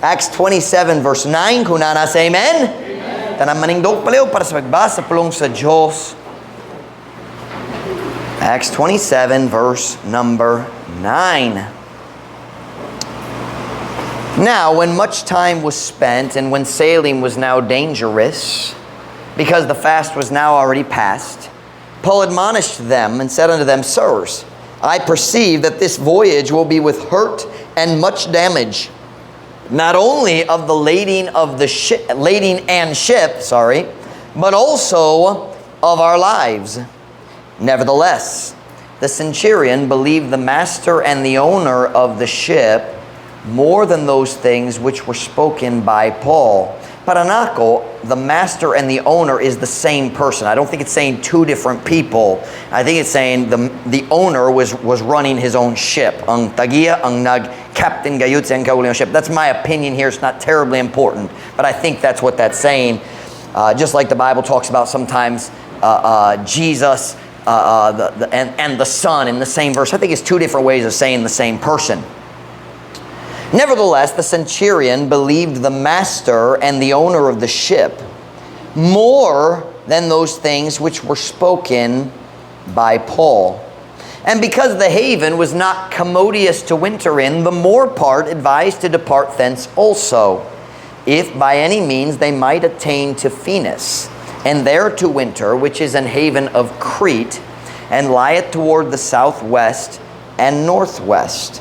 Acts 27 verse 9, kung nasa amen? Tanang maningdog paliw para sa pagbasa pulong sa Diyos. Acts 27 verse number 9. Now, when much time was spent and when sailing was now dangerous, because the fast was now already past, Paul admonished them and said unto them, Sirs, I perceive that this voyage will be with hurt and much damage, not only of the lading and ship, but also of our lives. Nevertheless, the centurion believed the master and the owner of the ship more than those things which were spoken by Paul. Paranako, the master and the owner is the same person. I don't think it's saying two different people. I think it's saying the owner was running his own ship. Ang tagiya, ang nag-captain gayud sa kauliang ship. That's my opinion here. It's not terribly important. But I think that's what that's saying. Just like the Bible talks about sometimes Jesus and the Son in the same verse. I think it's two different ways of saying the same person. Nevertheless, the centurion believed the master and the owner of the ship more than those things which were spoken by Paul. And because the haven was not commodious to winter in, the more part advised to depart thence also, if by any means they might attain to Phoenix, and there to winter, which is an haven of Crete, and lieth toward the southwest and northwest.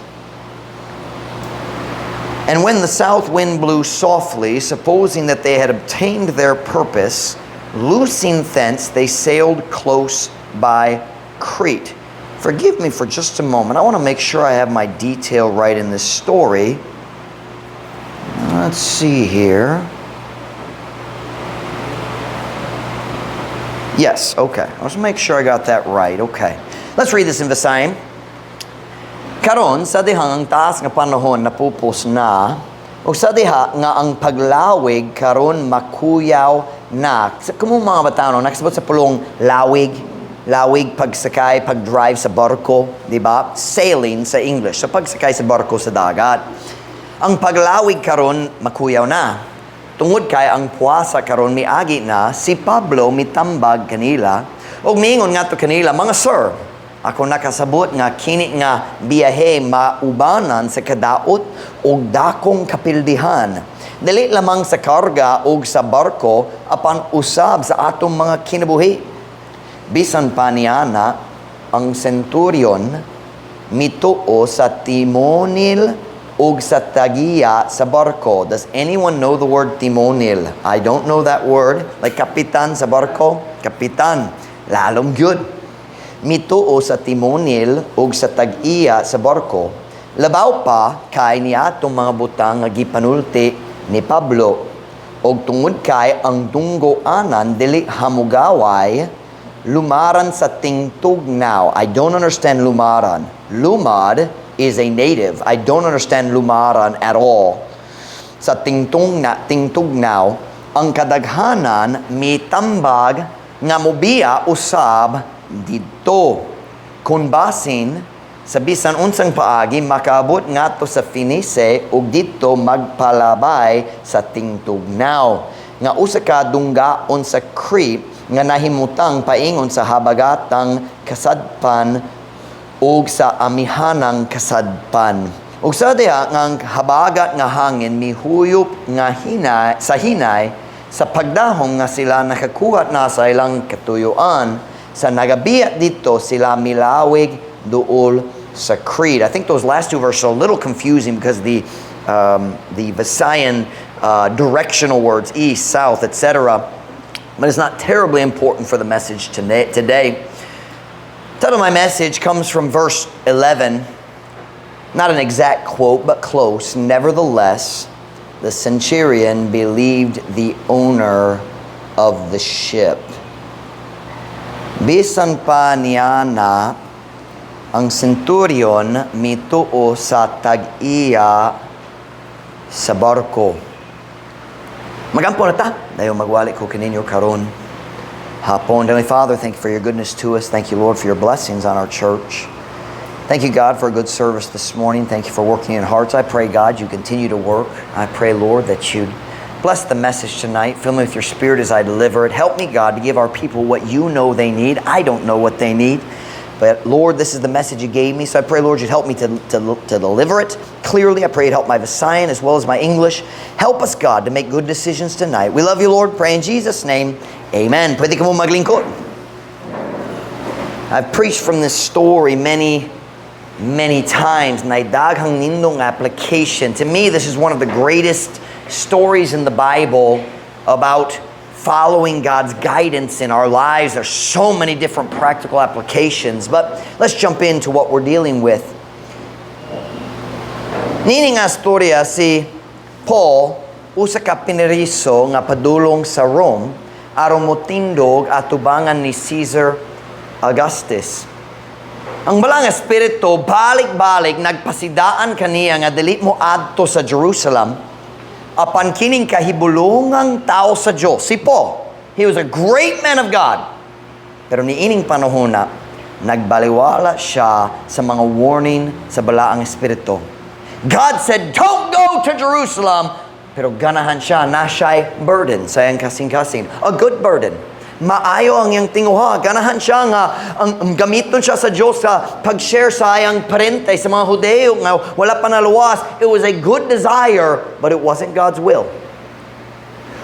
And when the south wind blew softly, supposing that they had obtained their purpose, loosing thence, they sailed close by Crete. Forgive me for just a moment. I want to make sure I have my detail right in this story. Let's see here. Yes, okay. Let's make sure I got that right. Okay. Let's read this in Visayan. Karon sa dihang ang taas nga panahon napupos na, o sa diha nga ang paglawig karon makuyaw na. Kung mga batano, nakasabot sa pulong lawig pagsakay, pagdrive sa barko, di ba? Sailing sa English. So pagsakay sa barko sa dagat. Ang paglawig karon makuyaw na. Tungod kay ang puwasa karon miagi na, si Pablo mitambag kanila, o miingon nga to kanila, mga sir, ako nakasabot nga kini nga biyahe maubanan sa kadaot o dakong kapildihan. Dili lamang sa karga o sa barko apan usab sa atong mga kinabuhi. Bisan pa niana ang Centurion mituo sa timonil o sa tagiya sa barko. Does anyone know the word timonil? I don't know that word. Like kapitan sa barko? Kapitan. Lalong good. Mituo sa timonil o sa tag-iya sa barko, labaw pa kay niya itong mga butang nga gipanulti ni Pablo. Og tungod kay ang dunggoanan dili hamugaway, lumaran sa tingtugnaw. I don't understand lumaran. Lumad is a native. I don't understand lumaran at all. Sa tingtugnaw, ang kadaghanan mitambag nga mobiya usab dito. Kung basin, sa bisan unsang paagi, makaabot nga to sa Phoenice ug dito magpalabay sa tingtugnaw. Nga usa ka dunggaon sa Crete nga nahimutang paingon sa habagatang kasadpan ug sa amihanang kasadpan. Ug sa diha nga habagat nga hangin mihuyop nga hinay sa pagdahom nga sila nakakuha na sa ilang katuyuan. Sa nagabiat dito sila milawig duol sa Crete. I think those last two verses are a little confusing because the Visayan directional words, east, south, etc. But it's not terribly important for the message today. The title of my message comes from verse 11. Not an exact quote, but close. Nevertheless, the centurion believed the owner of the ship. Bisan pa niya na ang centurion mituo sa tag-iya sa barko. Magampo na ta. Dayo magwali ko kaninyo karon. Hapon, Heavenly Father, thank you for your goodness to us. Thank you, Lord, for your blessings on our church. Thank you, God, for a good service this morning. Thank you for working in hearts. I pray, God, you continue to work. I pray, Lord, that you'd bless the message tonight. Fill me with your Spirit as I deliver it. Help me, God, to give our people what you know they need. I don't know what they need. But, Lord, this is the message you gave me. So I pray, Lord, you'd help me to deliver it clearly. I pray you'd help my Visayan as well as my English. Help us, God, to make good decisions tonight. We love you, Lord. Pray in Jesus' name. Amen. Pwede ka mo maglingkod. I've preached from this story many times. Naidaghang nindong application. To me, this is one of the greatest stories in the Bible about following God's guidance in our lives. There's so many different practical applications, but let's jump into what we're dealing with. Nining nga storya si Paul usa ka pineriso nga padulong sa Rome aron motindog atubangan ni Caesar Augustus. Ang balang espiritu balik-balik nagpasidaan kaniya nga dili mo adto sa Jerusalem apan kining kahibulungang tao sa Diyos. Si Paul, he was a great man of God. Pero niining panahon na, nagbaliwala siya sa mga warning sa balaang espiritu. God said, don't go to Jerusalem. Pero ganahan siya na siya'y burden. Sayang kasing-kasing. A good burden. Maayo ang iyang tinguha. Ganahan siya nga, ang gamiton siya sa Diyos sa pag-share sa iyang parente sa mga Hudeo nga wala pa naluwas. It was a good desire, but it wasn't God's will.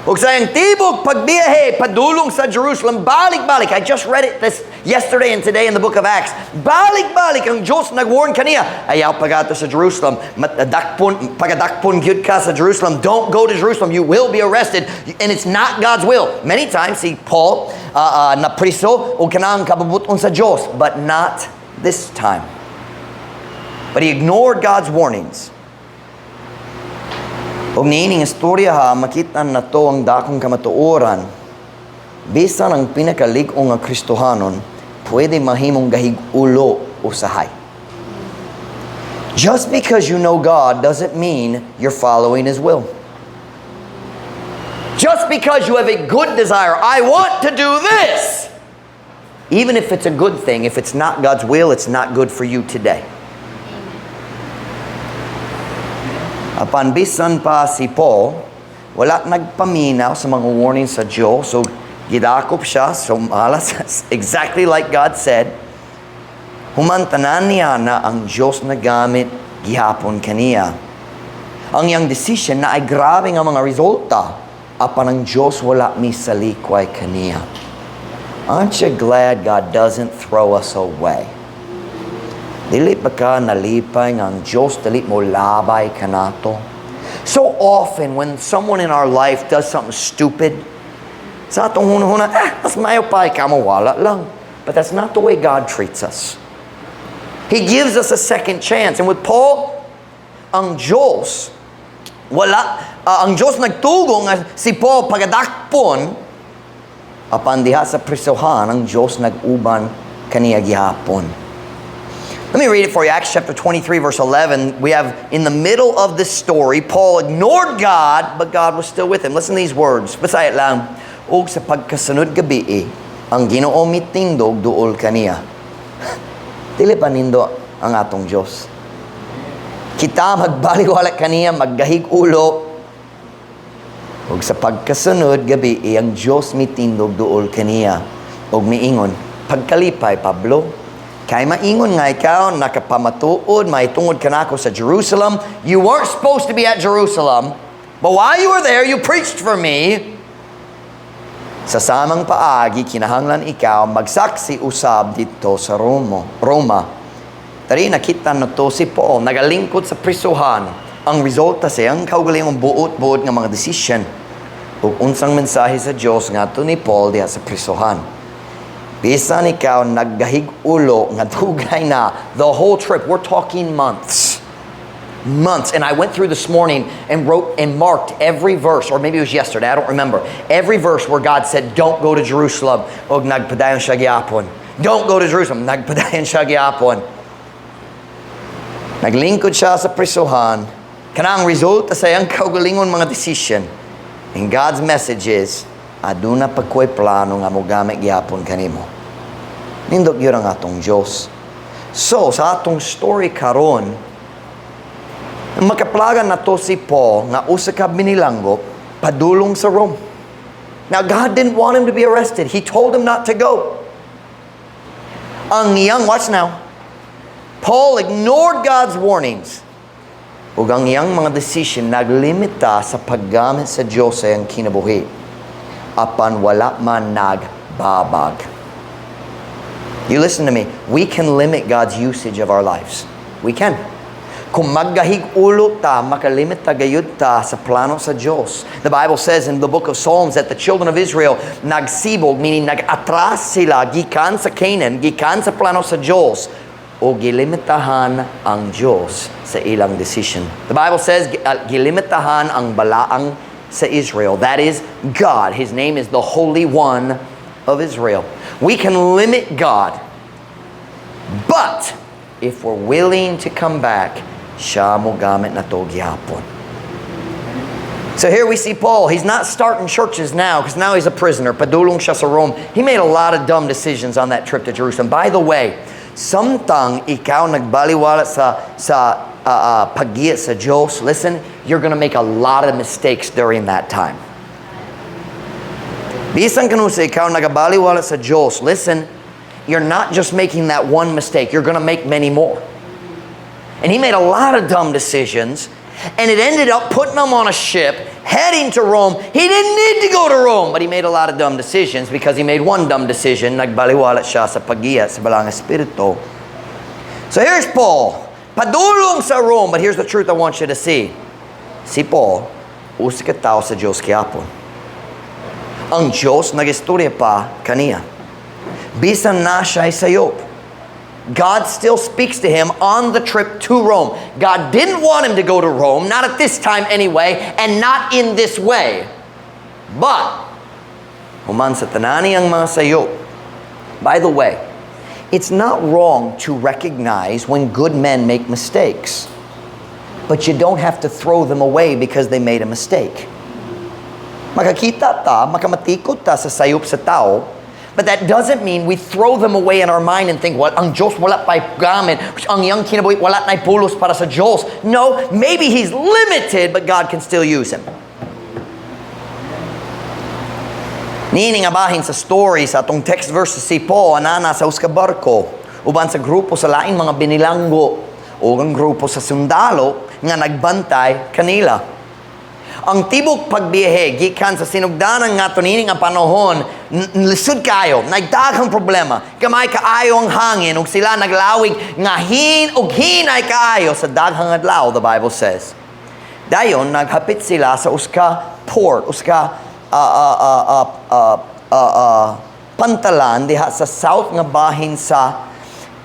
Ug sa iyang tibok pagbiyahe padulong sa Jerusalem, balik-balik. I just read it this yesterday and today in the book of Acts. Balik-balik ang Diyos nag-warn kaniya. Ayaw pagato sa Jerusalem. Pagadakpon gyud ka sa Jerusalem. Don't go to Jerusalem. You will be arrested. And it's not God's will. Many times, si Paul napriso o kanang kababuton sa Diyos. But not this time. But he ignored God's warnings. Og niining istorya ha, makita na to ang dakong kamatuoran. Bisan ang pinakalig-ong nga Kristohanon, pwede mahimong gahig ulo o sahay. Just because you know God doesn't mean you're following His will. Just because you have a good desire, I want to do this. Even if it's a good thing, if it's not God's will, it's not good for you today. Apan bisan pa si Paul, wala nagpaminaw sa mga warnings sa Diyos. So, gidakop siya. So, malas, exactly like God said. Humantanan niya na ang Diyos na gamit gihapon kaniya. Ang iyang decision na ay grabe nga mga resulta. Apan ang Diyos wala misalikway kaniya. Aren't you glad God doesn't throw us away? Dili ba ka nalipay nga ang Diyos dili mo labay ka nato? So often when someone in our life does something stupid, sa atong hunahuna, mas mayo pa ikaw mawala lang. But that's not the way God treats us. He gives us a second chance. And with Paul, ang Diyos, ang Diyos nagtugo nga si Paul pagadakpon, apan diha sa prisohan, ang Diyos naguban kaniya gihapon. Let me read it for you. Acts chapter 23, verse 11. We have, in the middle of this story, Paul ignored God, but God was still with him. Listen to these words. Basayat lang. Og sa pagkasunod gabi, ang Ginoo mitindog duol kaniya. Dili pa nindo ang atong Diyos. Kita magbaliwala kaniya, maggahig ulo. Og sa pagkasunod gabi, ang Diyos mitindog duol kaniya. Og miingon, pagkalipay, Pablo, kay maingon nga ikaw, nakapamatuod, maitungod ka na ako sa Jerusalem. You weren't supposed to be at Jerusalem, but while you were there, you preached for me. Sa samang paagi, kinahanglan ikaw, magsaksi usab dito sa Roma. Tari, nakita na to si Paul, nagalingkod sa prisuhan. Ang resulta siyang kaugalingong buot-buot ng mga decision. Ug unsang mensahe sa Diyos nga to ni Paul diha sa prisuhan. Bisan ikaw naggahig ulo nga dugay na the whole trip. We're talking months. And I went through this morning and wrote and marked every verse, or maybe it was yesterday, I don't remember. Every verse where God said, don't go to Jerusalem. Og nagpadayon siya gihapon. Don't go to Jerusalem. Nagpadayon siya gihapon. Naglingkod siya sa prisuhan. Kanang resulta sa iyang kaugalingon mga decision. And God's message is, aduna pagkoy plano nga mo gamit gihapon kanimo. Nindot yun ang atong Diyos. So, sa atong story karon, makaplagan na to si Paul nga usa ka binilanggo padulong sa Rome. Now, God didn't want him to be arrested. He told him not to go. Ang iyang, watch now, Paul ignored God's warnings. Ug ang iyang mga decision naglimita sa paggamit sa Diyos sa iyang kinabuhi. Apan wala man nagbabag. You listen to me. We can limit God's usage of our lives. We can. Kung maggahig ulo ta, makalimit ta gayud ta sa plano sa Diyos. The Bible says in the book of Psalms that the children of Israel nagsibog, meaning nag-atras sila gikan sa Canaan, gikan sa plano sa Diyos, o gilimitahan ang Diyos sa ilang decision. The Bible says gilimitahan ang balaang sa Israel. That is God. His name is the Holy One of Israel. We can limit God, but if we're willing to come back, siya mo gamit na to gihapon. So here we see Paul. He's not starting churches now because now he's a prisoner. Padulong siya sa Rome. He made a lot of dumb decisions on that trip to Jerusalem. By the way, samtang ikaw nagbaliwala sa paggiya sa Diyos, listen, you're gonna make a lot of mistakes during that time. Bisan kanu sa ikaw nagabaliwala sa Diyos, listen, you're not just making that one mistake. You're gonna make many more. And he made a lot of dumb decisions, and it ended up putting him on a ship, heading to Rome. He didn't need to go to Rome, but he made a lot of dumb decisions because he made one dumb decision. Nagbaliwala siya sa paggiya sa balang espiritu. So here's Paul, padulong sa Rome, but here's the truth I want you to see. Si Paul, usa ka tao sa Diyos kiyapon. Ang Diyos nag-istorya pa kaniya. Bisan na siya'y sayop. God still speaks to him on the trip to Rome. God didn't want him to go to Rome, not at this time anyway, and not in this way. But, human sa tanani ang mga sayo. By the way, it's not wrong to recognize when good men make mistakes. But you don't have to throw them away because they made a mistake. Makakita ta, makamatikot ta sa sayop sa tao, but that doesn't mean we throw them away in our mind and think, well, ang Diyos wala pa'y gamit, ang iyang kinabuhi wala na'y pulos para sa Diyos. No, maybe he's limited, but God can still use him. Nining abahin sa story sa atong text verse si Paul, anana sa uska barko, uban sa grupo sa laing mga binilanggo, o ang grupo sa sundalo nga nagbantay kanila. Ang tibok pagbiyahe, gikan sa sinugdanan nga tunining ang panahon, lisod kayo, nagdaghang problema. Kamay kaayo ang hangin, ug sila naglawig nga hinay kaayo sa daghang adlaw, the Bible says. Dayon, naghapit sila sa uska port, uska pantalan, diha sa south nga bahin sa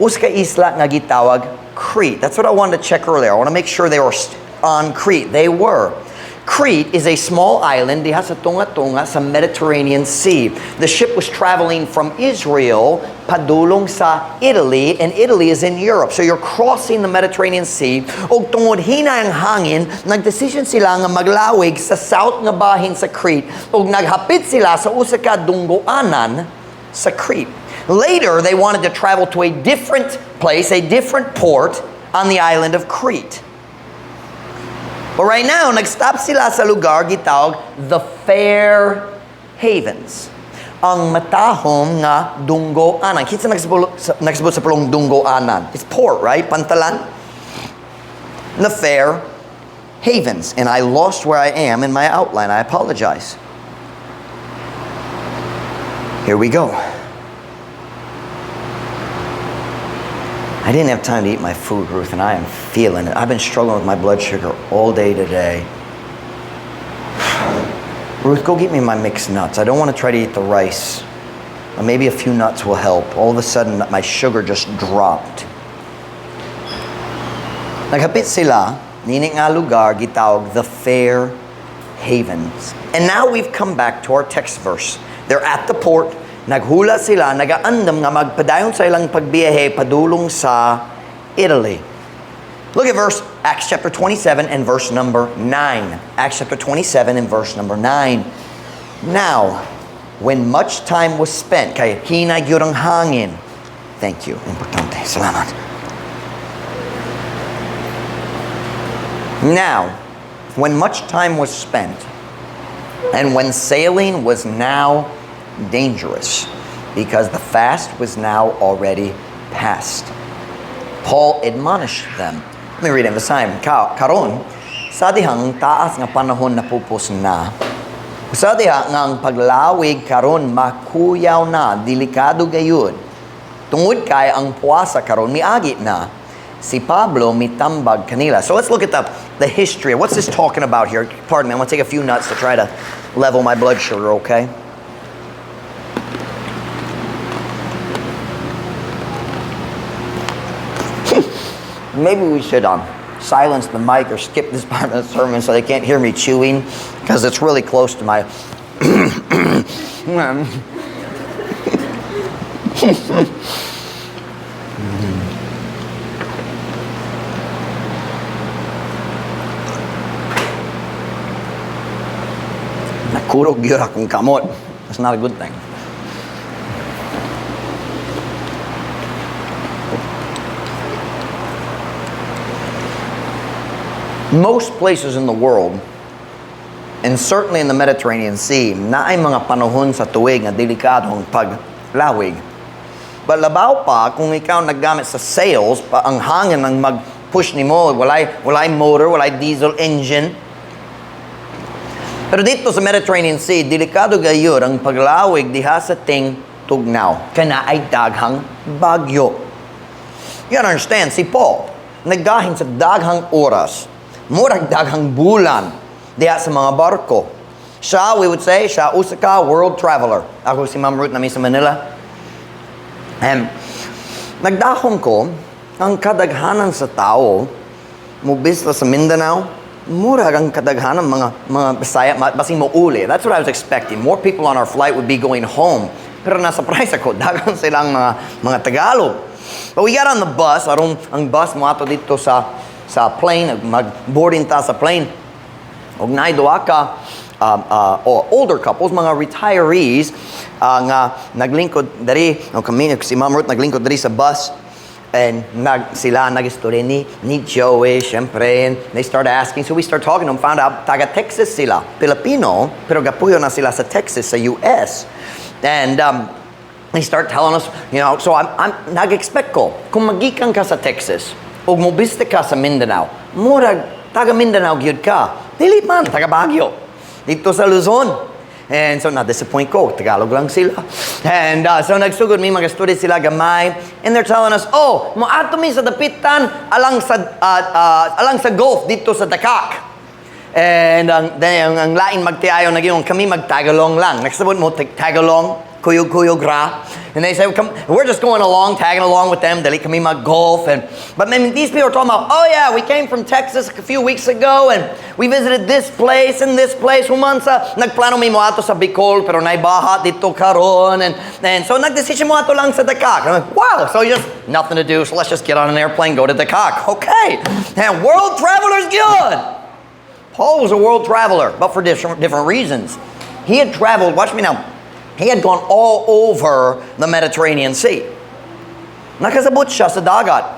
uska isla nga gitawag Crete. That's what I wanted to check earlier. I want to make sure they were on Crete. They were. Crete is a small island diha sa tunga-tunga sa Mediterranean Sea. The ship was traveling from Israel padulong sa Italy, and Italy is in Europe. So you're crossing the Mediterranean Sea. Og tungod hinay ang hangin, nagdesisyon sila nga maglawig sa south nga bahin sa Crete. Og naghapit sila sa usa ka dunggoanan sa Crete. Later, they wanted to travel to a different place, a different port on the island of Crete. But right now, nag-stop sila sa lugar gitawag the Fair Havens. Ang matahom nga dunggoanan. Kitsa nagsabot sa pulong dunggoanan. It's port, right? Pantalan. The Fair Havens. And I lost where I am in my outline. I apologize. Here we go. I didn't have time to eat my food, Ruth, and I am feeling it. I've been struggling with my blood sugar all day today. Ruth, go get me my mixed nuts. I don't want to try to eat the rice. Maybe a few nuts will help. All of a sudden, my sugar just dropped. Naghapit sila, nining nga lugar, gitawag the Fair Havens. And now we've come back to our text verse. They're at the port. Naghula sila, nagaandam nga magpadayon sa ilang pagbiyahe padulong sa Italy. Look at Acts chapter 27 and verse number 9. Acts chapter 27 and verse number 9. Now, when much time was spent, kay hinay gyud ang hangin. Thank you. Importante. Salamat. Now, when much time was spent, and when sailing was now dangerous, because the fast was now already past, Paul admonished them. Let me read it. Karon, sa dihang taas nga panahon na pupos na, sa diha nga ang paglawig karon makuyaw na, delikado gayud. Tungod kay ang puasa karon miagi na, si Pablo mitambag kanila. So let's look at the history. What's this talking about here? Pardon me, I'm going to take a few nuts to try to level my blood sugar, okay? Maybe we should silence the mic or skip this part of the sermon so they can't hear me chewing, because it's really close to my... Nakurog yun akong kamot. That's not a good thing. Most places in the world, and certainly in the Mediterranean Sea, naay mga panahon sa tuig nga delikadong paglawig. But labaw pa kung ikaw naggamit sa sails, pa ang hangin ang mag-push nimo, walay motor, walay diesel engine. Pero dito sa Mediterranean Sea, delikado gayud ang paglawig diha sa ting tugnaw. Kana ay daghang bagyo. You gotta understand, si Paul, nagdahin sa daghang oras, murag daghang bulan diha sa mga barko. Siya, we would say, siya usa ka world traveler. Ako si Ma'am Ruth namin sa Manila. Nagdahon ko, ang kadaghanan sa tao, mubista sa Mindanao, murag ang kadaghanan mga Bisaya, basing mo uli. That's what I was expecting. More people on our flight would be going home. Pero na-surprise ako, daghang silang mga Tagalog. But we got on the bus, ang bus mo ato dito sa plane, mag-boarding ta sa plane. Og naay duha ka older couples, mga retirees nga naglingkod dari, kami si Ma'am Ruth naglingkod dari sa bus, and sila nag-istorya ni Joey, syempre, and they started asking, so we started talking to them, found out taga Texas sila, Filipino, pero gapuyo na sila sa Texas, sa US, and they start telling us, so I'm nag-expect ko, kung magikan ka sa Texas, o mobiste ka sa Mindanao, murag, taga Mindanao gyud ka. Dili man, taga Baguio. Dito sa Luzon. And so, na-disappoint ko. Tagalog lang sila. And so, nagsugod, may mga student sila gamay. And they're telling us, moato mi sa dapitan, alang sa Gulf, dito sa Dakak. And ang lain magtiayo na ginoon, kami magtagalong lang. Nagsabot mo, tagalong, kuyog ra. And they say, we're just going along, tagging along with them. Dali kami mag-golf. But then these people are talking about, oh yeah, we came from Texas a few weeks ago and we visited this place and this place. Humansa, nagplano mi mo ato sa Bicol, pero naibaha dito karon. And so nagdesisyon mo ato lang sa Dakak. I'm like, wow, so just nothing to do, so let's just get on an airplane, go to Dakak. Okay. And world traveler's good. Paul was a world traveler, but for different reasons. He had traveled, watch me now, he had gone all over the Mediterranean Sea. Nakasabot siya sa dagat.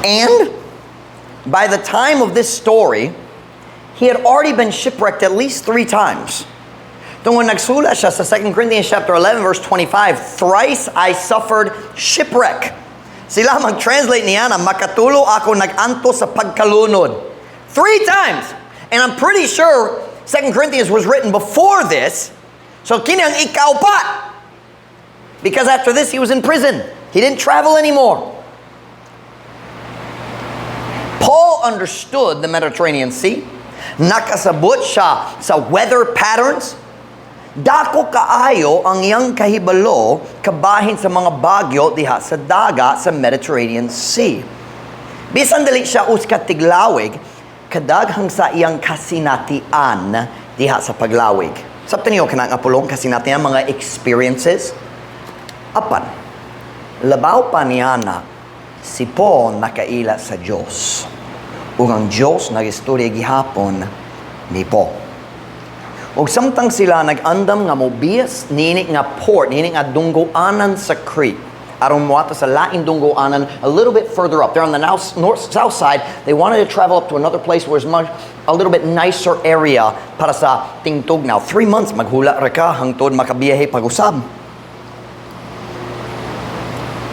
And by the time of this story, he had already been shipwrecked at least 3 times. So when nagsula siya sa 2 Corinthians chapter 11 verse 25, thrice I suffered shipwreck. Sila mag-translate niya na makatulo ako nag-anto sa pagkalunod. 3 times. And I'm pretty sure 2 Corinthians was written before this. So kinang ikaw pa. Because after this he was in prison. He didn't travel anymore. Paul understood the Mediterranean Sea. Nakasabot siya sa weather patterns. Dako kaayo ang iyang kahibalo kabahin sa mga bagyo diha sa daga sa Mediterranean Sea. Bisan dili siya uskat tiglawig, kadaghang sa iyang kasinatian diha sa paglawig. Sabta niyo kanang apulong kasinatian mga experiences. Apan, labaw pa niya na si Paul nakaila sa Diyos. Ug ang Diyos nag-istorya gihapon ni Paul. Ug samtang sila nag-andam nga mobias nini nga port, nini nga dunggoanan sa Crete. aron moato sa laing dunggoanan a little bit further up. They're on the south side. They wanted to travel up to another place where it's a little bit nicer area para sa tingtog. Now, 3 months, maghula ra ka, hangtod makabiyahe pag-usab.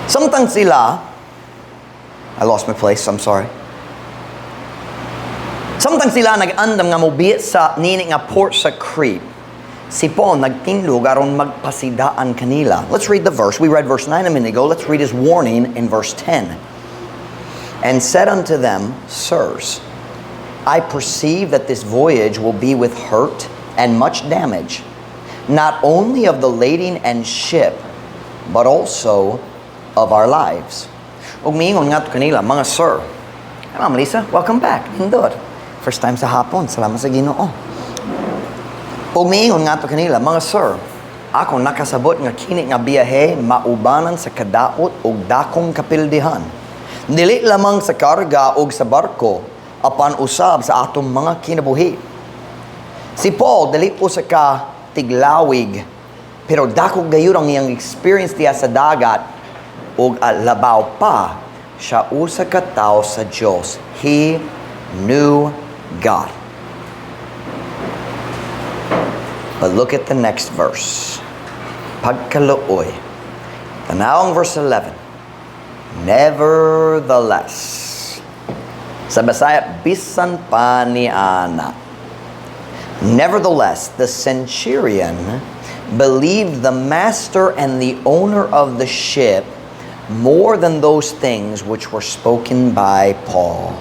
Samtang sila, I lost my place, I'm sorry. Samtang sila nag-andam nga mobiya sa nini nga port sa Crete, si Paul nagtindog aron magpasidaan kanila. Let's read the verse. We read verse 9 a minute ago. Let's read his warning in verse 10. And said unto them, Sirs, I perceive that this voyage will be with hurt and much damage, not only of the lading and ship, but also of our lives. Ug miingon nga to kanila, mga sir. Hey, Ma'am Lisa, welcome back. Hindot. First time sa hapon. Salamat sa Ginoo. Ug miingon nga to kanila, mga sir, ako nakasabot nga kini nga biyahe maubanan sa kadaot ug dakong kapildihan. Dili lamang sa karga ug sa barko, apan usab sa atong mga kinabuhi. Si Paul dili po sa tiglawig, pero dako gayud ang iyang experience diya sa dagat ug labaw pa siya usa ka tawo sa Dios. He knew God. But look at the next verse. Pagkaluoy. Tanaw ang verse 11. Nevertheless. Sa Bisaya, bisan pa ni ana. Nevertheless, the centurion believed the master and the owner of the ship more than those things which were spoken by Paul.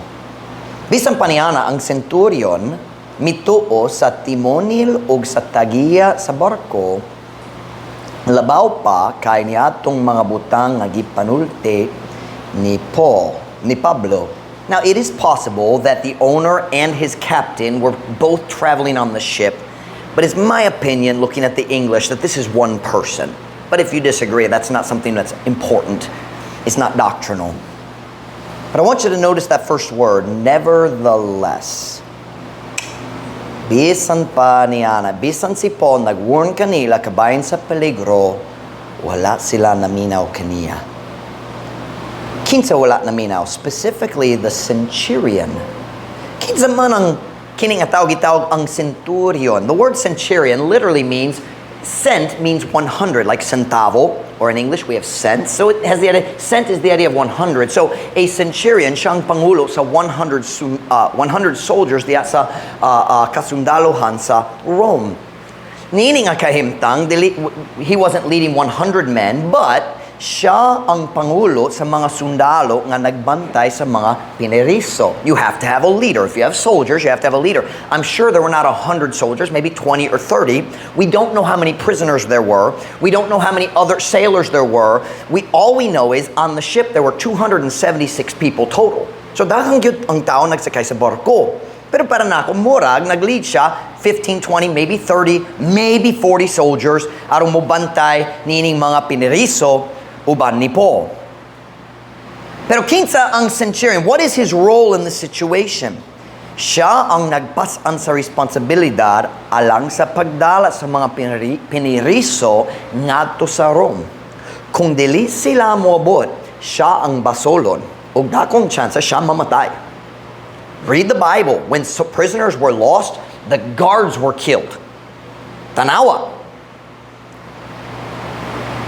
Bisan pa ni ana, ang centurion mituo sa timonil ug sa tagiya sa barko, labaw pa kay niadtong mga butang nga gipanulti ni Pablo. Now, it is possible that the owner and his captain were both traveling on the ship, but it's my opinion, looking at the English, that this is one person. But if you disagree, that's not something that's important. It's not doctrinal. But I want you to notice that first word, nevertheless. Bisan pa ni ana, bisan si Paul nag-warn kanila kabayan sa peligro, wala sila naminaw kaniya. Kinsa wala naminaw? Specifically, the centurion. Kinsa man ang kining atawag-itawag ang centurion. The word centurion literally means, cent means 100, like centavo, or in English we have cents. So it has the idea, cent is the idea of 100. So a centurion, siyang pangulo sa 100 soldiers diya sa kasundalohan sa Rome. Nini nga kahimtang, he wasn't leading 100 men, but siya ang pangulo sa mga sundalo nga nagbantay sa mga pineriso. You have to have a leader. If you have soldiers, you have to have a leader. I'm sure there were not 100 soldiers, maybe 20 or 30. We don't know how many prisoners there were. We don't know how many other sailors there were. All we know is on the ship there were 276 people total. So daghang gyud ang tao nagsakay sa barko. Pero para nako murag nag-lead siya 15, 20, maybe 30, maybe 40 soldiers aron mo bantay nining mga pineriso uban ni Paul. Pero kinsa ang centurion? What is his role in the situation? Siya ang nagpasan sa responsibilidad alang sa pagdala sa mga piniriso ngadto sa Rome. Kung dili sila moabot, siya ang basolon ug dakong tsansa siya mamatay. Read the Bible. When prisoners were lost, the guards were killed. Tanawa.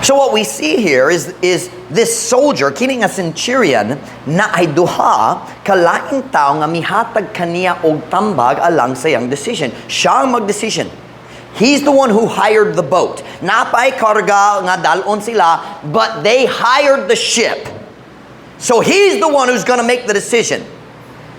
So what we see here is this soldier, kining a centurion, na ay duha kalaing tao nga mihatag kaniya og tambag alang sa iyang decision. Siya ang mag-decision. He's the one who hired the boat. Napay karga nga dalon sila, but they hired the ship. So he's the one who's gonna make the decision.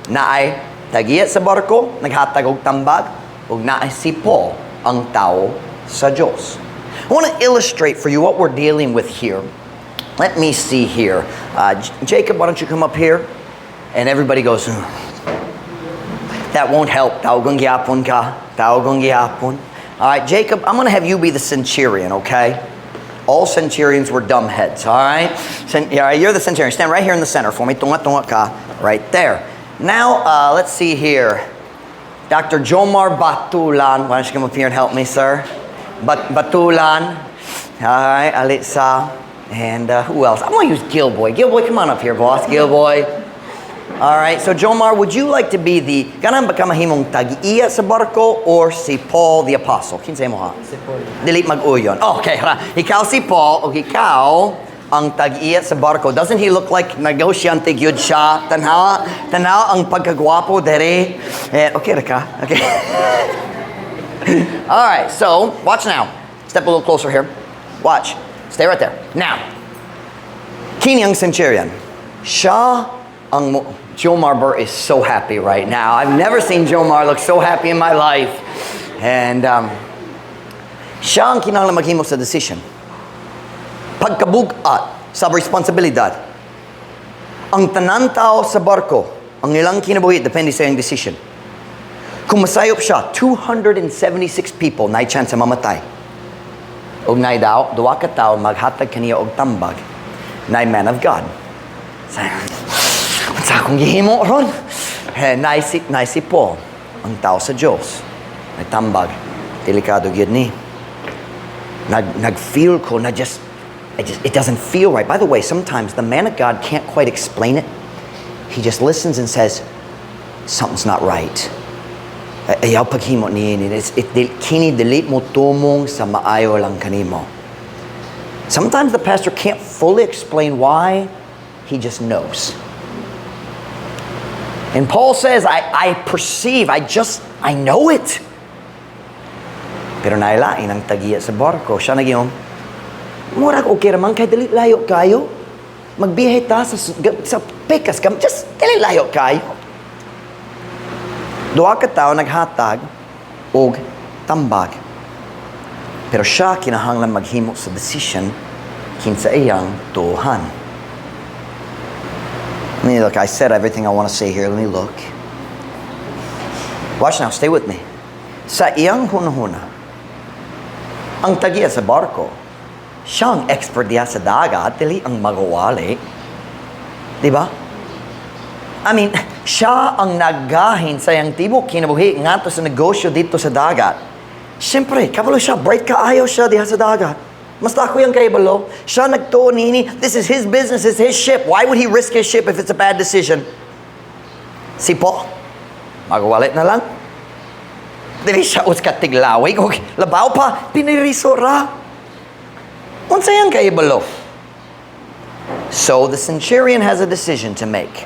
Naay tagiya sa barko, naghatag og tambag, ug naay si Paul ang tao sa Diyos. I want to illustrate for you what we're dealing with here. Let me see here. Jacob, why don't you come up here? And everybody goes, that won't help. Tawagong gyapon ka. Tawagong gyapon. All right, Jacob, I'm going to have you be the centurion, okay? All centurions were dumbheads, all right? You're the centurion. Stand right here in the center for me. Tunga-tunga ka. Right there. Now, let's see here. Dr. Jomar Batulan. Why don't you come up here and help me, sir? Batulan. Alright, Alitsa. And who else? I'm going to use Gilboy. Gilboy, come on up here, boss. Gilboy. All right, so Jomar, would you like to be the kanang ba ka mahimong tag-iya sa barko or si Paul the Apostle? Kinsay mo ha? Si Paul. Dili mag-uyon. Okay, ikaw si Paul o ikaw ang tag-iya sa barko. Doesn't he look like negosyante gyud siya? Tanaw ang pagkagwapo dere. Okay, Raka. Okay. All right, so watch now. Step a little closer here. Watch. Stay right there. Now, kini ang Centurion. Siya ang Jomar Burr is so happy right now. I've never seen Jomar look so happy in my life. And siya ang kinahanglan maghimo sa decision. Pagkabugat sa responsibilidad. Ang tanan tao sa barko, ang ilang kinabuhi, depende sa iyong decision. Kung masayop siya, 276 people na chance sa mamatay. Og na daw, duwa ka tao maghatag kaniya og tambag na man of God. Sa akong gihimo ron. Naisip po ang tao sa Diyos. Nagtambag. Delikado gyud ni. Nag-feel ko na it doesn't feel right. By the way, sometimes the man of God can't quite explain it. He just listens and says, something's not right. Ayaw paghimo ni kini dili mo tumong sa maayo lang kanimo. Sometimes the pastor can't fully explain why. He just knows. And Paul says, I perceive, I know it. Pero nailain ang tagiya sa barko. Siya nagyong, murag okay raman kay dili layo kayo. Magbiyahe ta sa pekas kam, just dili layo kayo. Duha ka tao naghatag og tambag. Pero siya kinahanglan maghimo sa decision kinsa iyang tuhan. Let me look. I said everything I want to say here. Let me look. Watch now. Stay with me. Sa iyang hunahuna, ang tagiya sa barko, siya ang expert diya sa dagat, dili ang magawali. Diba? I mean, siya ang nagahin sa iyang tibok kinabuhi nga to sa negosyo dito sa dagat. Siyempre, kabalo siya, bright kaayo siya diha sa dagat. Mas ako yung kaibalo. Siya nagtuon nini. This is his business, it's his ship. Why would he risk his ship if it's a bad decision? Si Paul, magawalit na lang. Dili siya uskat tiglawig. Labaw pa, pinirisora. Unsa yung kaibalo? So the centurion has a decision to make.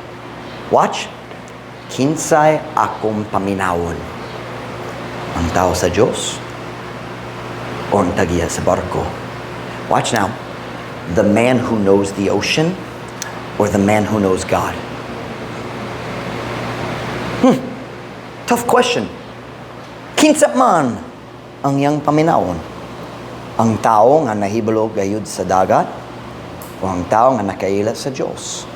Watch. Kinsay akong paminawon? Ang tao sa Diyos o ang tagiya sa barko? Watch now. The man who knows the ocean or the man who knows God? Tough question. Kinsa man ang iyang paminawon? Ang tao nga nahibalo gayud sa dagat o ang tao nga nakaila sa Diyos?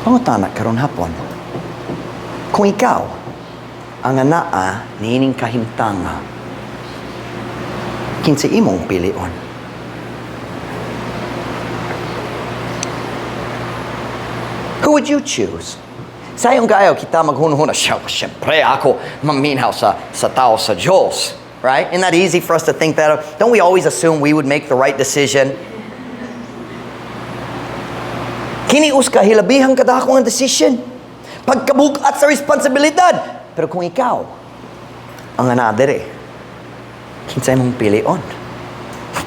Pangutana karon hapon. Kung ikaw ang anaa niining kahimtanga, kinsa imong pilion? Who would you choose? Sayong kayo, kita maghunahuna, siyempre ako maminaw sa tao sa Diyos. Right? Isn't that easy for us to think that? Don't we always assume we would make the right decision? Kinius ka, hilabihang kadako ang decision. Pagkabugat sa responsibilidad. Pero kung ikaw, ang anadere, kinsay mong pilion?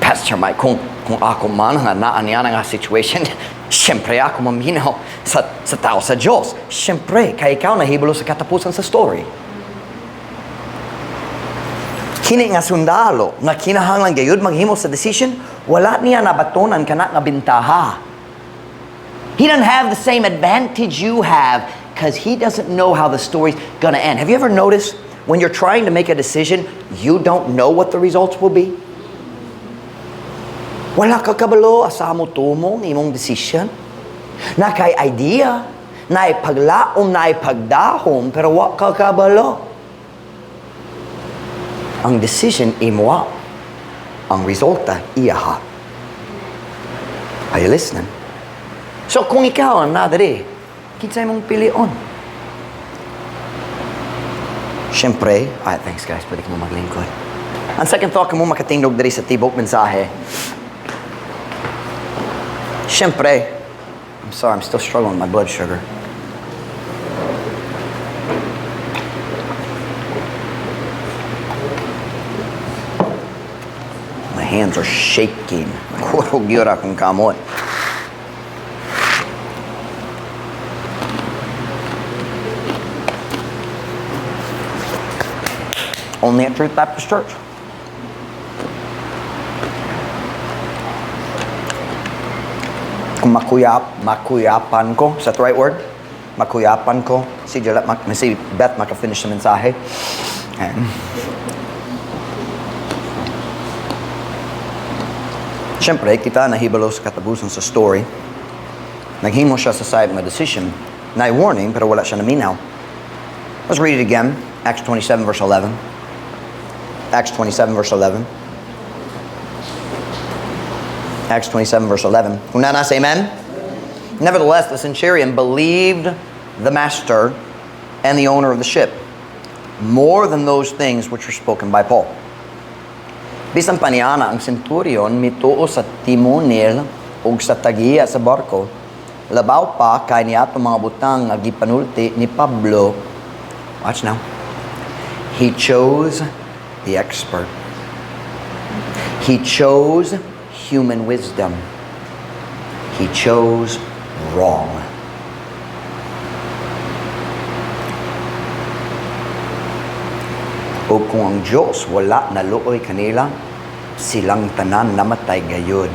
Pastor Mike, kung ako man ang anaan niya nga situation, siyempre ako maminaw sa tao sa Diyos. Siyempre, kaya ikaw nahibalo sa katapusan sa story. Kini nga sundalo, nga kinahanglan gayud maghimo sa decision, wala niya nabatonan kana nga bintaha. He doesn't have the same advantage you have because he doesn't know how the story's gonna end. Have you ever noticed when you're trying to make a decision, you don't know what the results will be? Wala ka kabalo, asa mo tumong imong decision. Na kay idea, na ipaglaom, na ipagdahom, pero wa ka kabalo. Ang decision imwa, ang resulta iyaha. Are you listening? So kung ikaw ang nadari, kinsay mong pilion? Siyempre, thanks guys, pwede ka mo maglingkod. Ang second thought ka mo makatindog dari sa tibok mensahe, Siyempre, I'm sorry, I'm still struggling with my blood sugar. My hands are shaking. Kurog yun akong kamot. Only at Truth Baptist Church. Kung makuyapan ko, is that the right word? Makuyapan ko. Si Beth maka-finish the mensahe. Siyempre, kita nahibalo sa katapusan sa story. Naghimo siya sa side ng decision. Na-warning, pero wala siya naminaw. Let's read it again. Acts 27 verse 11. Acts 27 verse 11. Acts 27 verse 11. Kung nasa, amen? Nevertheless, the centurion believed the master and the owner of the ship more than those things which were spoken by Paul. Bisan paniana ang centurion mituo sa timonel ug sa tagiya sa barko, labaw pa kay niadto mga butang nga gipanulti ni Pablo. Watch now. He chose the expert. He chose human wisdom. He chose wrong. O kung ang Diyos wala naluoy kanila, silang tanan namatay gayud.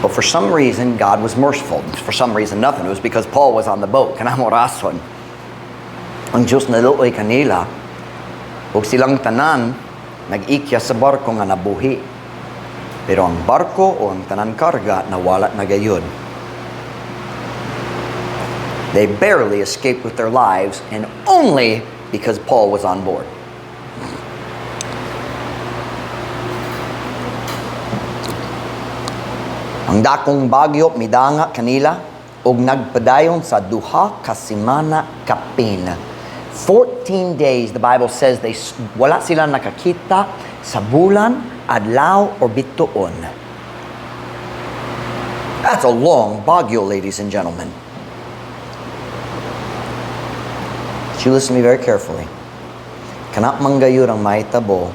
But for some reason, God was merciful. For some reason, nothing. It was because Paul was on the boat. Kanamo rason. Ang Diyos naluoy kanila, o silang tanan, nag-ikya sa barko nga nabuhi. Pero ang barko o ang tanan karga, nawala na gayud. They barely escaped with their lives, and only because Paul was on board. Ang dakong bagyo midanga kanila ug nagpadayon sa duha ka semana kapin. 14 days, the Bible says, wala sila nakakita sa bulan, adlaw, or bituon. That's a long bagyo, ladies and gentlemen. You listen to me very carefully. Kanak manggayur ang mahitabo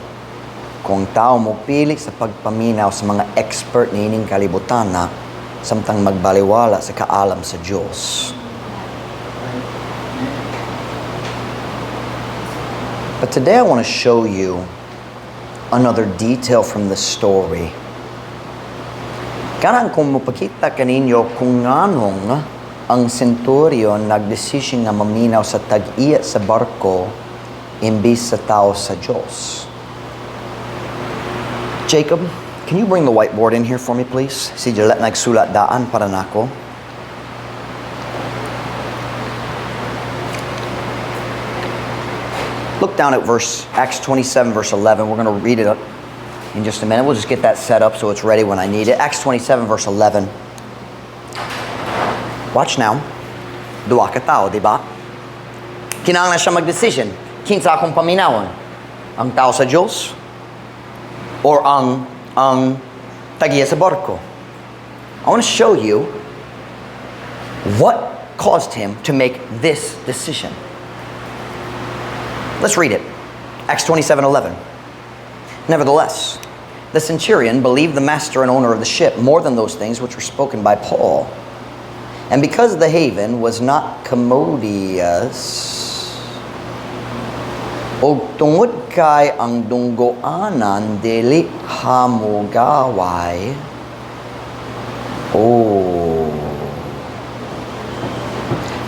kung tao mo pili sa pagpaminaw sa mga expert ni ining kalibutan na samtang magbaliwala sa kaalam sa Diyos. But today I want to show you another detail from the story. Kanang kung mapakita kaninyo kung anong ang Centurion nagdesisyon nga maminaw sa tag-iya sa barko imbis sa tao sa Diyos. Jacob, can you bring the whiteboard in here for me, please? Si Jalet nagsulat daan para nako. Look down at Acts 27, verse 11. We're going to read it in just a minute. We'll just get that set up so it's ready when I need it. Acts 27, verse 11. Watch now. Duwa ka tao, di ba? Kinahanglan siya mag-decision. Kinsa akong paminawon? Ang tao sa Diyos? Or ang tagiya sa barko? I want to show you what caused him to make this decision. Let's read it. Acts 27:11. Nevertheless, the centurion believed the master and owner of the ship more than those things which were spoken by Paul. And because the haven was not commodious, o tungod kay ang dunggoanan dili hamugaway,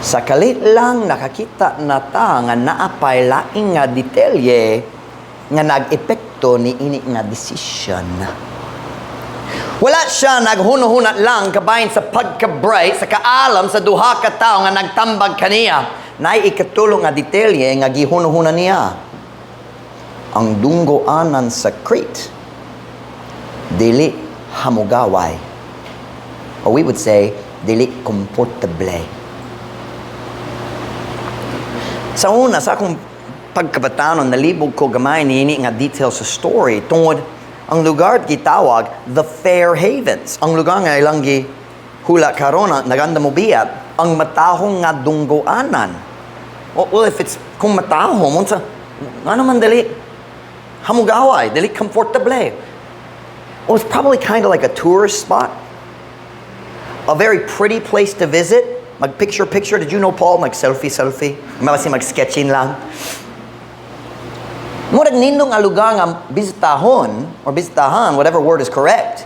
sa kalit lang nakakita na ta nga naapay laing nga detalye nga nag-epekto ni ini nga decision. Wala siya naghuno-hunat lang kabahin sa pagka-bright, sa kaalam sa duha ka tao nga nagtambag kaniya. Nay ikatulong nga detalye nga gihuno-hunan niya. Ang dunggoanan sa Crete, dili hamugaway. Or we would say, dili komportable. Sa una, sa akong pagkabatanon, nalibog ko gamay niini nga details sa story tungod Ang lugar gitawag the Fair Havens. Ang lugar nga ilang hula karona naganda mo biyat ang matahong nga dunggoanan. Well, if it's kung matahong unsa ano man dali hamugaway, dali comfortable. Well, it's probably kind of like a tourist spot. A very pretty place to visit. Mag-picture. Did you know, Paul? Mag-selfie. Mag-sketching lang. Murag nindong alugang ang bisitahon or bisitahan, whatever word is correct.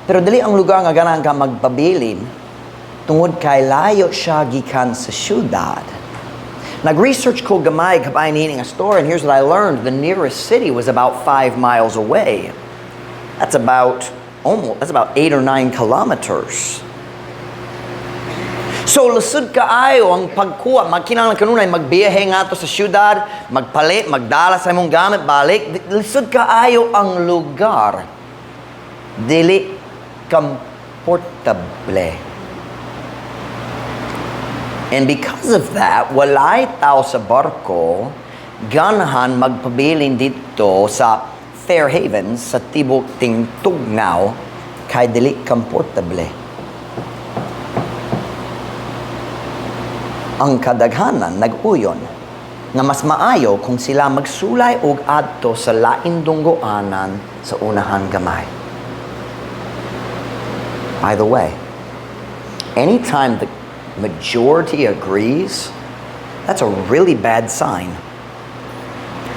Pero dali ang lugar nga ganang ka magpabilin tungod kay layo siya gikan sa syudad. Nag-research ko gamay kabay nining a store, and here's what I learned. The nearest city was about 5 miles away. That's about 8 or 9 kilometers. So, lusod kaayo ang pagkuha. Magkinahanglan kanunay, magbiyahe nga to sa syudad, magpalit, magdala sa imong gamit, balik. Lusod kaayo ang lugar. Dili komportable. And because of that, walay tao sa barko, ganahan magpabilin dito sa Fair Havens, sa tibok ting tugnaw, kay dili komportable. Ang kadaghanan nag-uyon nga mas maayo kung sila magsulay og adto sa lain dunggoanan sa unahan gamay. By the way, anytime the majority agrees, that's a really bad sign.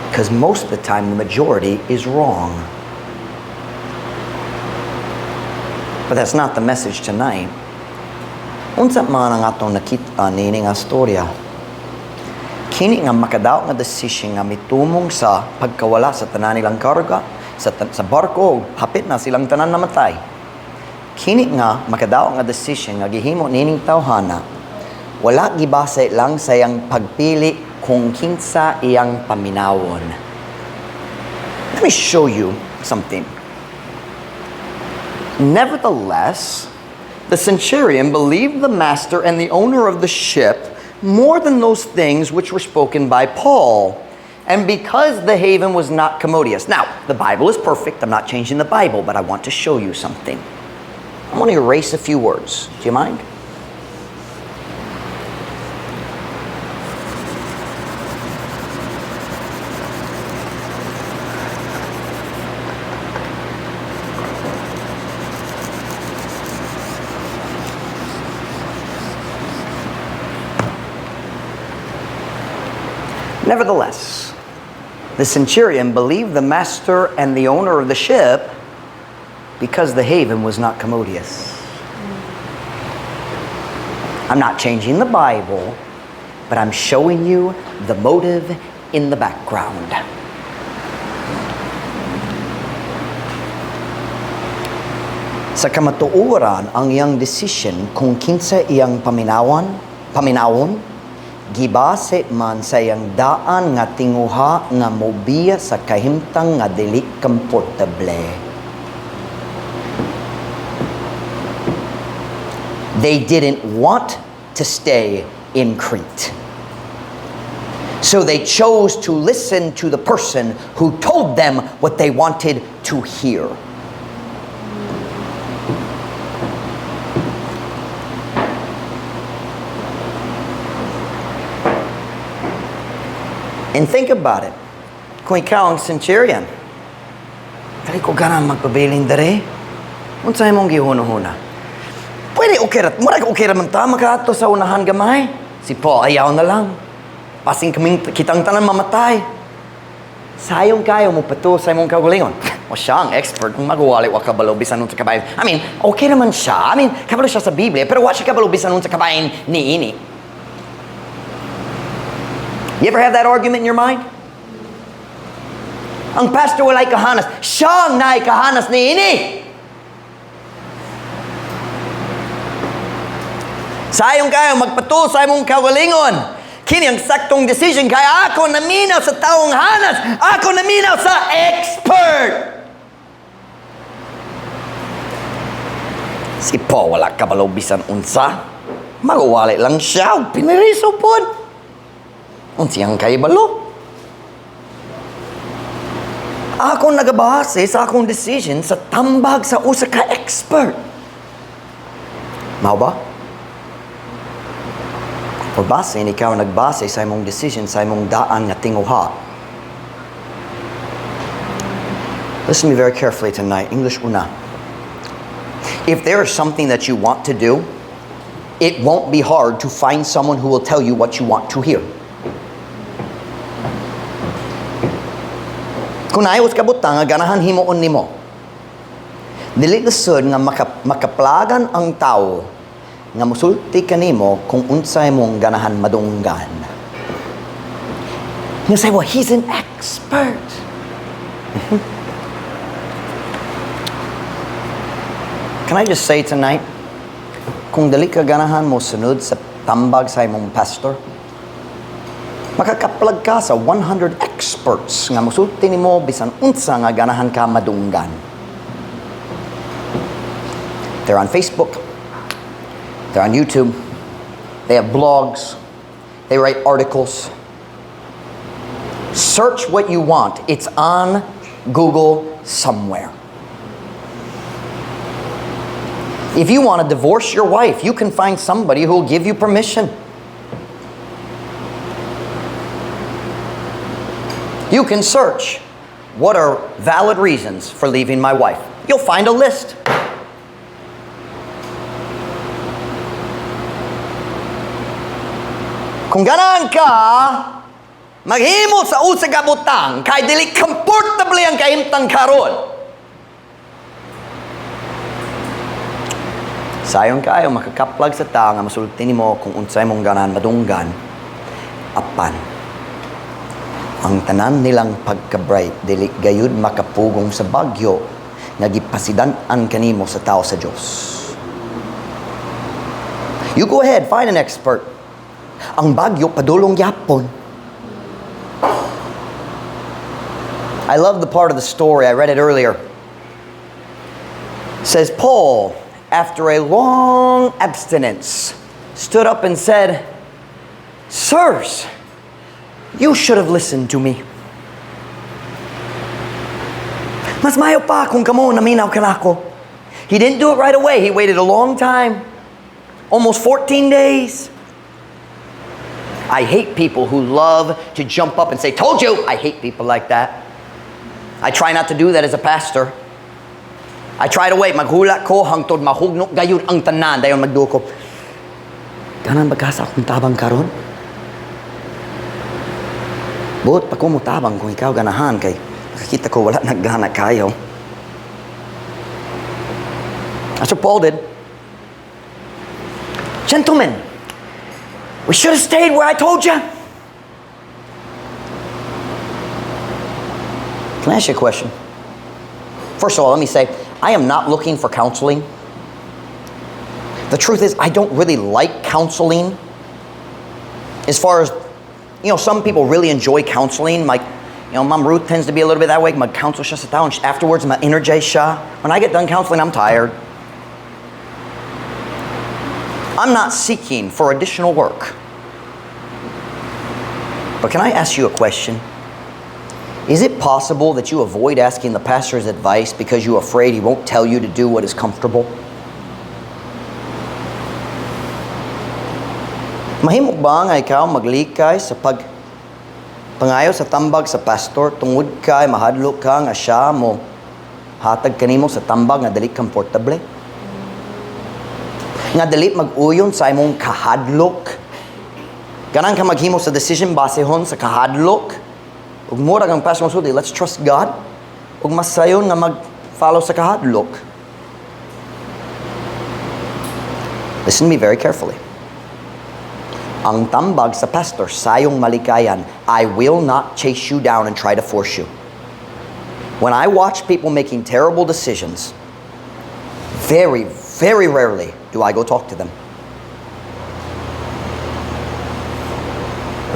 Because most of the time the majority is wrong. But that's not the message tonight. Unsa man ang atong nakita nini nga storya. Kini nga makadaot nga desisyon nga mitumong sa pagkawala sa tanan nilang karga, sa barko, hapit na silang tanan namatay. Kini nga makadaot nga desisyon nga gihimo nining tawhana, wala gibase lang sa iyang pagpili kung kinsa iyang paminawon. Let me show you something. Nevertheless, the centurion believed the master and the owner of the ship more than those things which were spoken by Paul, and because the haven was not commodious. Now, the Bible is perfect. I'm not changing the Bible, but I want to show you something. I'm going to erase a few words. Do you mind? Nevertheless, the centurion believed the master and the owner of the ship because the haven was not commodious. I'm not changing the Bible, but I'm showing you the motive in the background. Sa kamatuoran ang iyang decision kung kinsa iyang paminawon, gibase man sa iyang daan nga tinguha nga mobiya sa kahimtang nga dili komportable. They didn't want to stay in Crete. So they chose to listen to the person who told them what they wanted to hear. And think about it. Kung ikaw ang centurion, dali ko ganang magpabiling dere. Unsay mong gihuno-huna? Pwede murag okay raman ta makaato sa unahan gamay. Si Paul ayaw na lang. Pasing kitang tanan mamatay. Sayong kayo mo pato sa imong kaugalingon. O siya ang expert kung magwali wa kabalo bisan nun sa kabayan. I mean, okay naman siya. Kabalo siya sa Biblia, pero wa siya kabalo bisan nun sa kabayan ni ini. You ever have that argument in your mind? Ang pastor walay kahanas. Siya ang naay kahanas ni ini. Sayong kayo magpato sa imong kaugalingon. Kini ang saktong decision kaya ako naminaw sa taong hanas. Ako naminaw sa expert. Si Paul wala kabalo bisan unsa. Magwali lang siya. Piniriso po. Unsiyang kay balo. Ako nagabase sa akong decision sa tambag sa usa ka expert. Mao ba? O base, ikaw nagbase sa imong decision, sa imong daan nga tinguha. Listen to me very carefully tonight. English una. If there is something that you want to do, it won't be hard to find someone who will tell you what you want to hear. Kung ayos ka butang, nga ganahan himuon nimo. Dili lisod nga makaplagan ang tao nga musulti kanimo kung unsay mong ganahan madunggan. You say, well, he's an expert. Can I just say tonight, kung dali ka ganahan mo sunod sa tambag sa imong pastor, makakaplag ka sa 100 experts nga musulti nimo bisan unsa nga ganahan ka madunggan. They're on Facebook. They're on YouTube. They have blogs. They write articles. Search what you want. It's on Google somewhere. If you want to divorce your wife, you can find somebody who will give you permission. You can search, what are valid reasons for leaving my wife? You'll find a list. Kung ganahan ka, maghimo sa usa ka butang, kay dili comfortable ang kahimtang karon. Sayon kayo makakaplag sa tao nga masulti nimo kung unsay mong ganahan madunggan. Apan, ang tanan nilang pagka-bright, dili gayud makapugong sa bagyo nga gipasidan-an kanimo sa tao sa Dios. You go ahead, find an expert. Ang bagyo padulong yapon. I love the part of the story. I read it earlier. It says Paul, after a long abstinence, stood up and said, "Sirs, you should have listened to me. Mas mayo pa kung kamo naminaw ka nako." He didn't do it right away. He waited a long time. Almost 14 days. I hate people who love to jump up and say, "Told you." I hate people like that. I try not to do that as a pastor. I try to wait. Maghula ko hangtod mahugno gayon ang tanan dayon magduko. Tanan bagasa akong tabang karon. Buot pa ko mo tabang kung ikaw ganahan kay nakikita ko wala naggana kayo. That's what Paul did. Gentlemen, we should have stayed where I told you. Can I ask you a question? First of all, let me say, I am not looking for counseling. The truth is, I don't really like counseling. As far as, some people really enjoy counseling. Like, Mom Ruth tends to be a little bit that way. Mag-counsel siya sa tao, and afterwards, ma-energize siya. When I get done counseling, I'm tired. I'm not seeking for additional work. But can I ask you a question? Is it possible that you avoid asking the pastor's advice because you're afraid he won't tell you to do what is comfortable? Mahimo ba nga ikaw maglikay sa pangayo sa tambag sa pastor tungod kay mahadlok ka nga siya mo hatag kanimo sa tambag nga dali komportable? Nga dali mag-uyon sa imong kahadlok? Ganang ka maghimo sa decision basehon sa kahadlok? Ug mura kang pastor masulti, let's trust God. Ug mas sayon nga mag-follow sa kahadlok. Listen to me very carefully. Ang tambag sa pastor, sayong malikayan, I will not chase you down and try to force you. When I watch people making terrible decisions, very, very rarely do I go talk to them.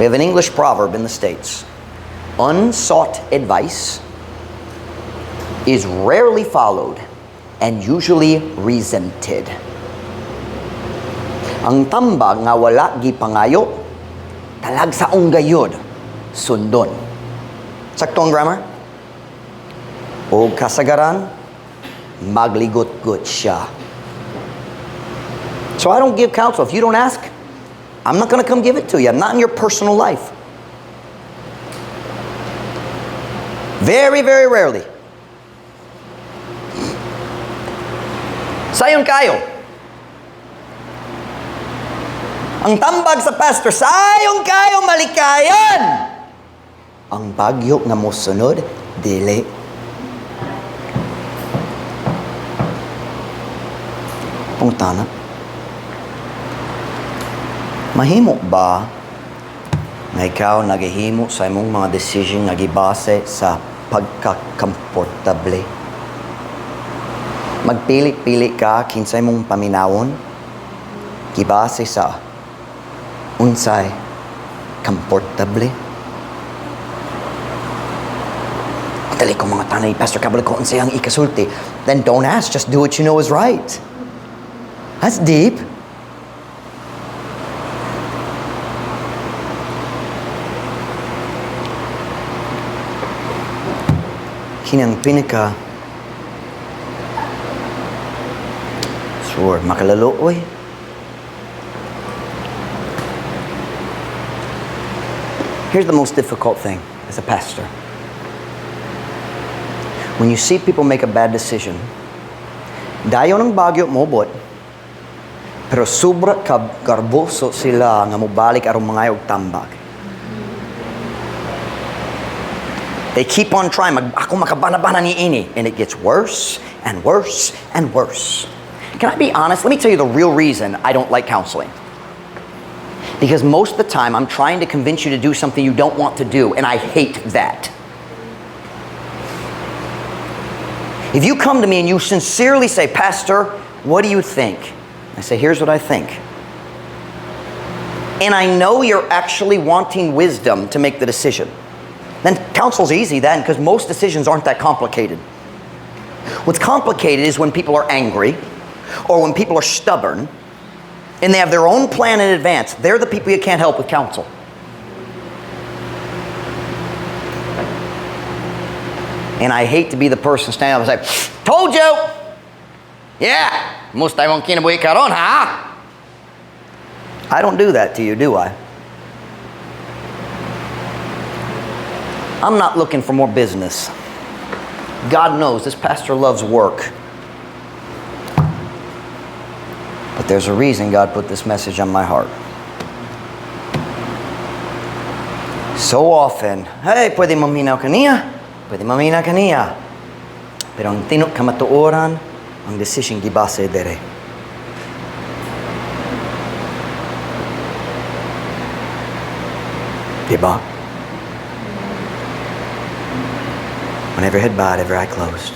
We have an English proverb in the States. Unsought advice is rarely followed and usually resented. Ang tambag nga wala gipangayo, talag sa unggayod, sundon. Sakto ang grammar? O kasagaran, magligot-gut siya. So I don't give counsel. If you don't ask, I'm not going to come give it to you. Not in your personal life. Very, very rarely. Sayon kayo. Ang tambag sa pastor, sayon kayo malikayan. Ang bagyo nga mosunod, dili. Pungtana. Mahimo ba nga ikaw nagahimo sa imong mga decision nga gibase sa pagkakomportable? Magpili-pili ka kinsay mong paminawon gibase sa unsay komportable. Dali ko mga tanay, Pastor, kabalik ko unsay ang ikasulti. Then don't ask, just do what you know is right. That's deep. Kinang pinaka sure, makalalo, oy. Here's the most difficult thing as a pastor. When you see people make a bad decision, dayon ng bagyo mobot, pero sobra garboso sila nga mobalik arong mga og tambag. They keep on trying. Ako makabana-bana ni ini. And it gets worse and worse and worse. Can I be honest? Let me tell you the real reason I don't like counseling. Because most of the time, I'm trying to convince you to do something you don't want to do. And I hate that. If you come to me and you sincerely say, Pastor, what do you think? I say, here's what I think. And I know you're actually wanting wisdom to make the decision. Then counsel's easy then, because most decisions aren't that complicated. What's complicated is when people are angry, or when people are stubborn, and they have their own plan in advance. They're the people you can't help with counsel. And I hate to be the person standing up and say, told you! Yeah! Most I won't kinabuhi karon, ha? I don't do that to you, do I? I'm not looking for more business. God knows this pastor loves work. But there's a reason God put this message on my heart. So often, hey, pwede maminaw kaniya. Pwede maminaw kaniya. Pero ang tinok kamatuoran, ang decision gibase dere. Diba? When every head bowed, every eye closed.